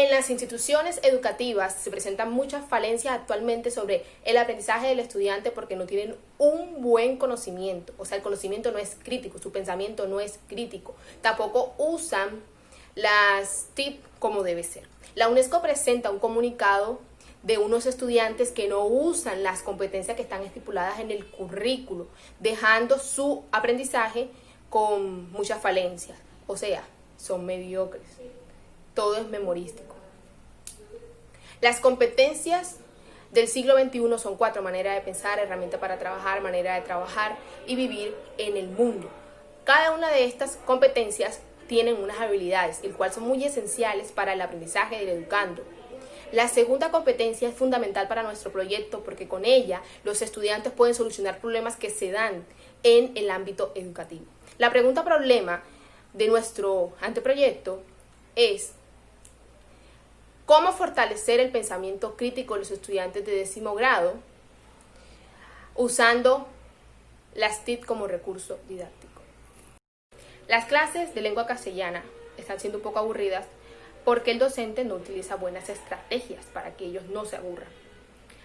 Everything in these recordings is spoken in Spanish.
En las instituciones educativas se presentan muchas falencias actualmente sobre el aprendizaje del estudiante porque no tienen un buen conocimiento. O sea, el conocimiento no es crítico, su pensamiento no es crítico. Tampoco usan las TIC como debe ser. La UNESCO presenta un comunicado de unos estudiantes que no usan las competencias que están estipuladas en el currículo, dejando su aprendizaje con muchas falencias. O sea, son mediocres. Todo es memorístico. Las competencias del siglo XXI son 4: manera de pensar, herramienta para trabajar, manera de trabajar y vivir en el mundo. Cada una de estas competencias tienen unas habilidades, el cual son muy esenciales para el aprendizaje del educando. La segunda competencia es fundamental para nuestro proyecto porque con ella los estudiantes pueden solucionar problemas que se dan en el ámbito educativo. La pregunta problema de nuestro anteproyecto es: ¿cómo fortalecer el pensamiento crítico de los estudiantes de 10º grado usando las TIC como recurso didáctico? Las clases de lengua castellana están siendo un poco aburridas porque el docente no utiliza buenas estrategias para que ellos no se aburran.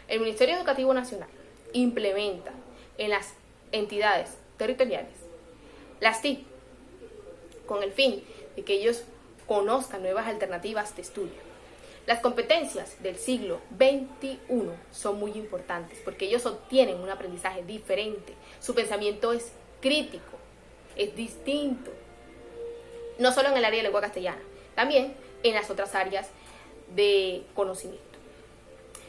El Ministerio Educativo Nacional implementa en las entidades territoriales las TIC con el fin de que ellos conozcan nuevas alternativas de estudio. Las competencias del siglo XXI son muy importantes porque ellos obtienen un aprendizaje diferente. Su pensamiento es crítico, es distinto. No solo en el área de lengua castellana, también en las otras áreas de conocimiento.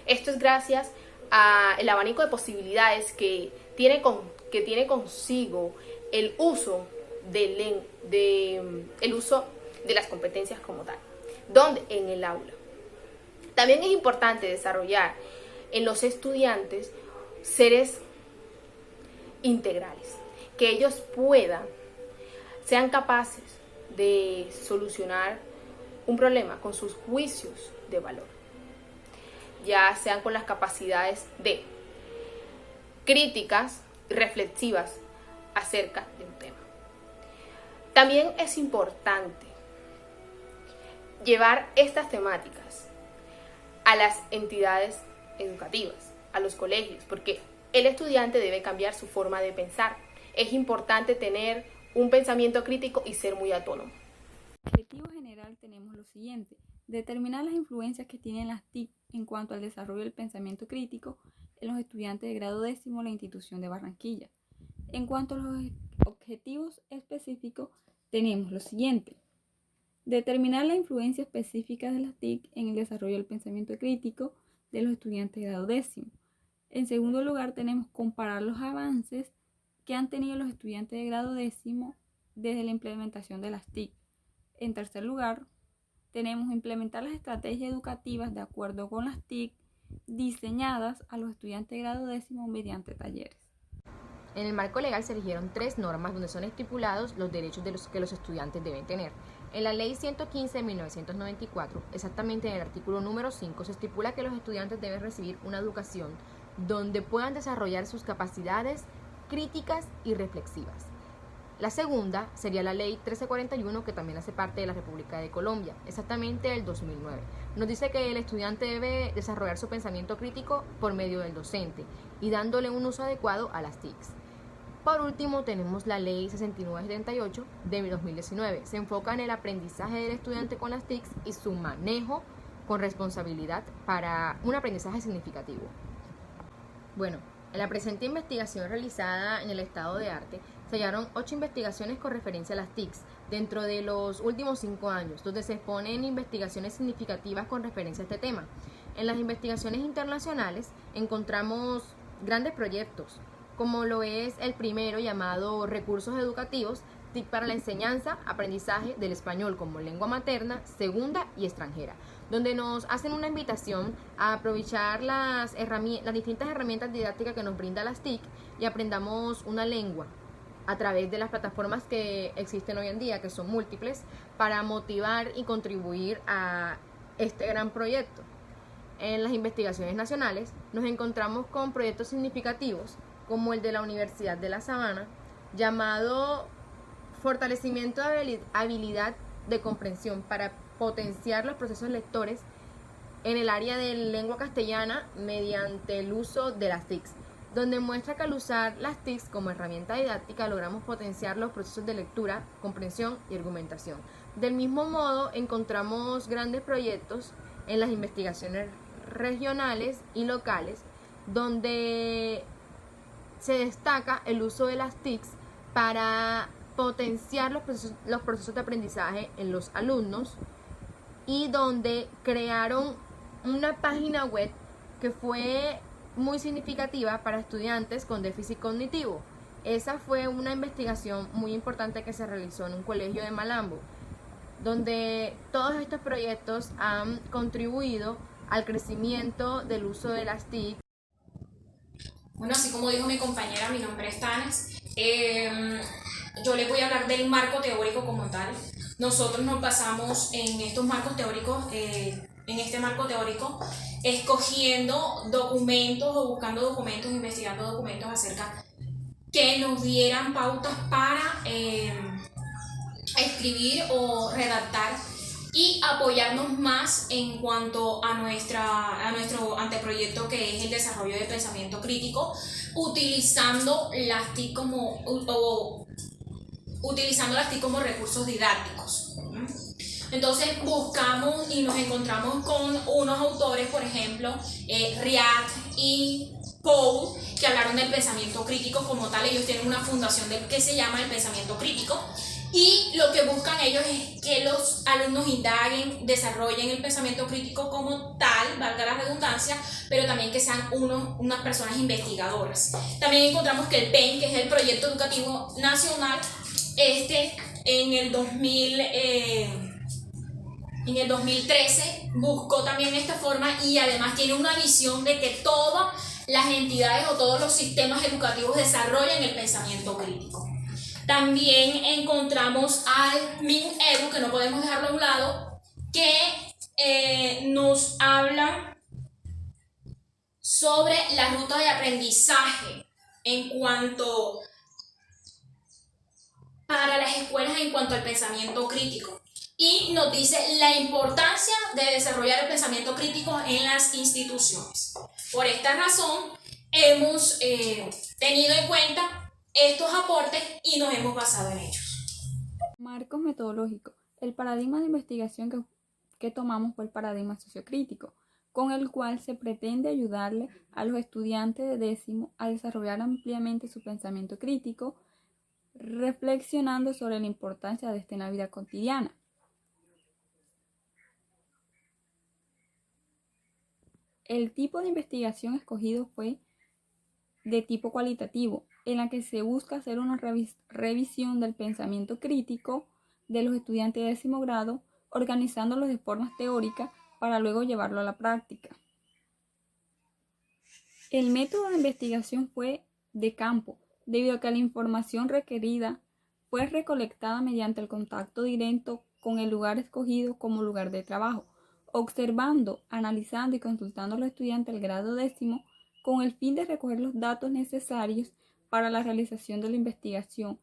Esto es gracias al abanico de posibilidades que tiene consigo el uso de las competencias como tal, donde en el aula. También es importante desarrollar en los estudiantes seres integrales, que ellos sean capaces de solucionar un problema con sus juicios de valor, ya sean con las capacidades de críticas y reflexivas acerca de un tema. También es importante llevar estas temáticas a las entidades educativas, a los colegios, porque el estudiante debe cambiar su forma de pensar. Es importante tener un pensamiento crítico y ser muy autónomo. Objetivo general tenemos lo siguiente: determinar las influencias que tienen las TIC en cuanto al desarrollo del pensamiento crítico en los estudiantes de grado 10º de la institución de Barranquilla. En cuanto a los objetivos específicos, tenemos lo siguiente: determinar la influencia específica de las TIC en el desarrollo del pensamiento crítico de los estudiantes de grado 10º. En segundo lugar, tenemos comparar los avances que han tenido los estudiantes de grado 10º desde la implementación de las TIC. En tercer lugar, tenemos implementar las estrategias educativas de acuerdo con las TIC diseñadas a los estudiantes de grado 10º mediante talleres. En el marco legal se eligieron 3 normas donde son estipulados los derechos que los estudiantes deben tener. En la Ley 115 de 1994, exactamente en el artículo número 5, se estipula que los estudiantes deben recibir una educación donde puedan desarrollar sus capacidades críticas y reflexivas. La segunda sería la Ley 1341, que también hace parte de la República de Colombia, exactamente del 2009. Nos dice que el estudiante debe desarrollar su pensamiento crítico por medio del docente y dándole un uso adecuado a las TICs. Por último, tenemos la Ley 6978 de 2019. Se enfoca en el aprendizaje del estudiante con las TICs y su manejo con responsabilidad para un aprendizaje significativo. Bueno, en la presente investigación realizada en el estado de arte, se hallaron 8 investigaciones con referencia a las TICs dentro de los últimos 5 años, donde se exponen investigaciones significativas con referencia a este tema. En las investigaciones internacionales encontramos grandes proyectos, como lo es el primero llamado Recursos Educativos, TIC para la enseñanza, aprendizaje del español como lengua materna, segunda y extranjera, donde nos hacen una invitación a aprovechar las distintas herramientas didácticas que nos brinda las TIC y aprendamos una lengua a través de las plataformas que existen hoy en día, que son múltiples, para motivar y contribuir a este gran proyecto. En las investigaciones nacionales nos encontramos con proyectos significativos como el de la Universidad de La Sabana, llamado Fortalecimiento de habilidad de comprensión para potenciar los procesos lectores en el área de lengua castellana mediante el uso de las TICs, donde muestra que al usar las TICs como herramienta didáctica logramos potenciar los procesos de lectura, comprensión y argumentación. Del mismo modo, encontramos grandes proyectos en las investigaciones regionales y locales, donde se destaca el uso de las TICs para potenciar los procesos de aprendizaje en los alumnos, y donde crearon una página web que fue muy significativa para estudiantes con déficit cognitivo. Esa fue una investigación muy importante que se realizó en un colegio de Malambo, donde todos estos proyectos han contribuido al crecimiento del uso de las TIC. Bueno, así como dijo mi compañera, mi nombre es Tanes. Yo les voy a hablar del marco teórico como tal. Nosotros nos basamos en estos marcos teóricos, en este marco teórico, escogiendo documentos o buscando documentos, investigando documentos acerca que nos dieran pautas para escribir o redactar y apoyarnos más en cuanto a nuestro anteproyecto, que es el desarrollo del pensamiento crítico, utilizando las TIC como recursos didácticos. Entonces buscamos y nos encontramos con unos autores, por ejemplo, Riad y Paul, que hablaron del pensamiento crítico como tal. Ellos tienen una fundación que se llama el pensamiento crítico, y lo que buscan ellos es que los alumnos indaguen, desarrollen el pensamiento crítico como tal, valga la redundancia, pero también que sean unas personas investigadoras. También encontramos que el PEN, que es el Proyecto Educativo Nacional, en el 2013 buscó también esta forma, y además tiene una visión de que todas las entidades o todos los sistemas educativos desarrollan el pensamiento crítico. También encontramos al MinEdu, que no podemos dejarlo a un lado, que nos habla sobre la ruta de aprendizaje para las escuelas en cuanto al pensamiento crítico, y nos dice la importancia de desarrollar el pensamiento crítico en las instituciones. Por esta razón hemos tenido en cuenta estos aportes y nos hemos basado en ellos. Marcos metodológicos. El paradigma de investigación que tomamos fue el paradigma sociocrítico, con el cual se pretende ayudarle a los estudiantes de décimo a desarrollar ampliamente su pensamiento crítico, reflexionando sobre la importancia de en la vida cotidiana. El tipo de investigación escogido fue de tipo cualitativo, en la que se busca hacer una revisión del pensamiento crítico de los estudiantes de décimo grado, organizándolos de forma teórica para luego llevarlo a la práctica. El método de investigación fue de campo, debido a que la información requerida fue recolectada mediante el contacto directo con el lugar escogido como lugar de trabajo, observando, analizando y consultando a los estudiantes del grado décimo con el fin de recoger los datos necesarios para la realización de la investigación.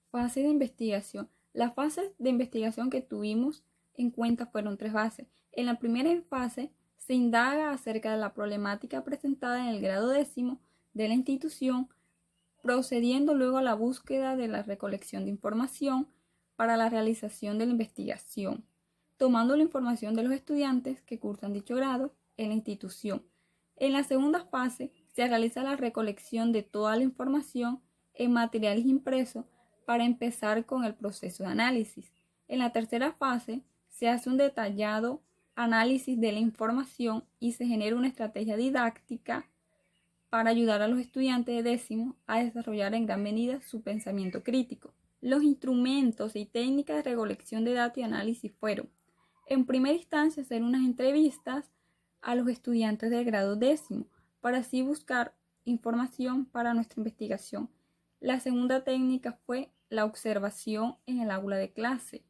Fase de investigación. Las fases de investigación que tuvimos en cuenta fueron 3 fases. En la primera fase se indaga acerca de la problemática presentada en el grado décimo de la institución, procediendo luego a la búsqueda de la recolección de información para la realización de la investigación, tomando la información de los estudiantes que cursan dicho grado en la institución. En la segunda fase se realiza la recolección de toda la información en materiales impresos para empezar con el proceso de análisis. En la tercera fase se hace un detallado análisis de la información y se genera una estrategia didáctica para ayudar a los estudiantes de décimo a desarrollar en gran medida su pensamiento crítico. Los instrumentos y técnicas de recolección de datos y análisis fueron, en primera instancia, hacer unas entrevistas a los estudiantes del grado décimo para así buscar información para nuestra investigación. La segunda técnica fue la observación en el aula de clase.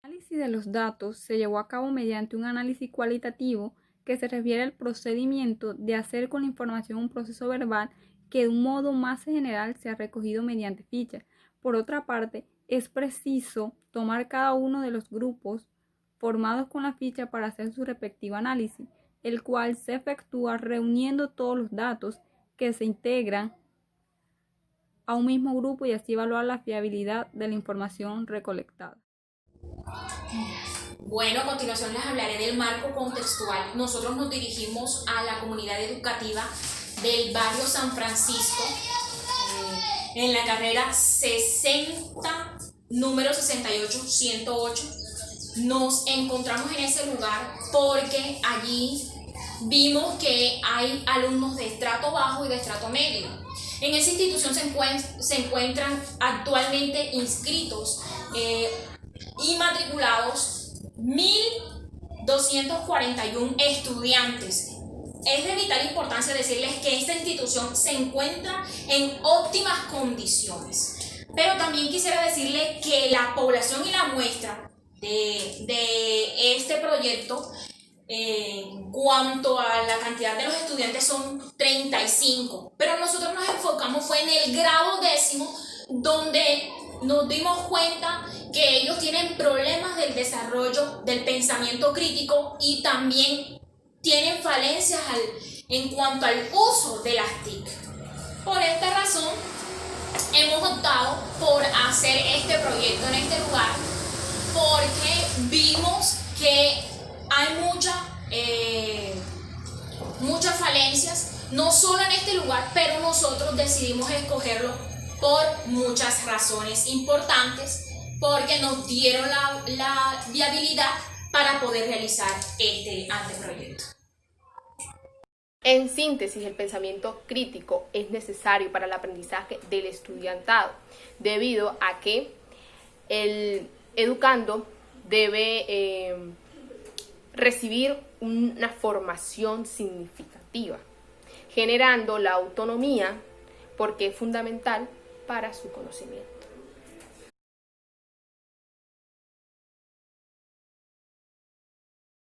El análisis de los datos se llevó a cabo mediante un análisis cualitativo que se refiere al procedimiento de hacer con la información un proceso verbal que de un modo más general se ha recogido mediante fichas. Por otra parte, es preciso tomar cada uno de los grupos formados con la ficha para hacer su respectivo análisis, el cual se efectúa reuniendo todos los datos que se integran a un mismo grupo y así evaluar la fiabilidad de la información recolectada. Bueno, a continuación les hablaré del marco contextual. Nosotros nos dirigimos a la comunidad educativa del barrio San Francisco, en la carrera 60, número 68-108. Nos encontramos en ese lugar porque allí vimos que hay alumnos de estrato bajo y de estrato medio. En esa institución se encuentran actualmente inscritos y matriculados 1.241 estudiantes. Es de vital importancia decirles que esta institución se encuentra en óptimas condiciones. Pero también quisiera decirles que la población y la muestra de este proyecto, en cuanto a la cantidad de los estudiantes, son 35. Pero nosotros nos enfocamos fue en el grado 10º, donde nos dimos cuenta que ellos tienen problemas del desarrollo del pensamiento crítico y también tienen falencias en cuanto al uso de las TIC. Por esta razón, hemos optado por hacer este proyecto en este lugar porque vimos que hay muchas falencias, no solo en este lugar, pero nosotros decidimos escogerlo por muchas razones importantes, porque nos dieron la viabilidad para poder realizar este anteproyecto. En síntesis, el pensamiento crítico es necesario para el aprendizaje del estudiantado, debido a que el educando debe recibir una formación significativa, generando la autonomía, porque es fundamental para su conocimiento.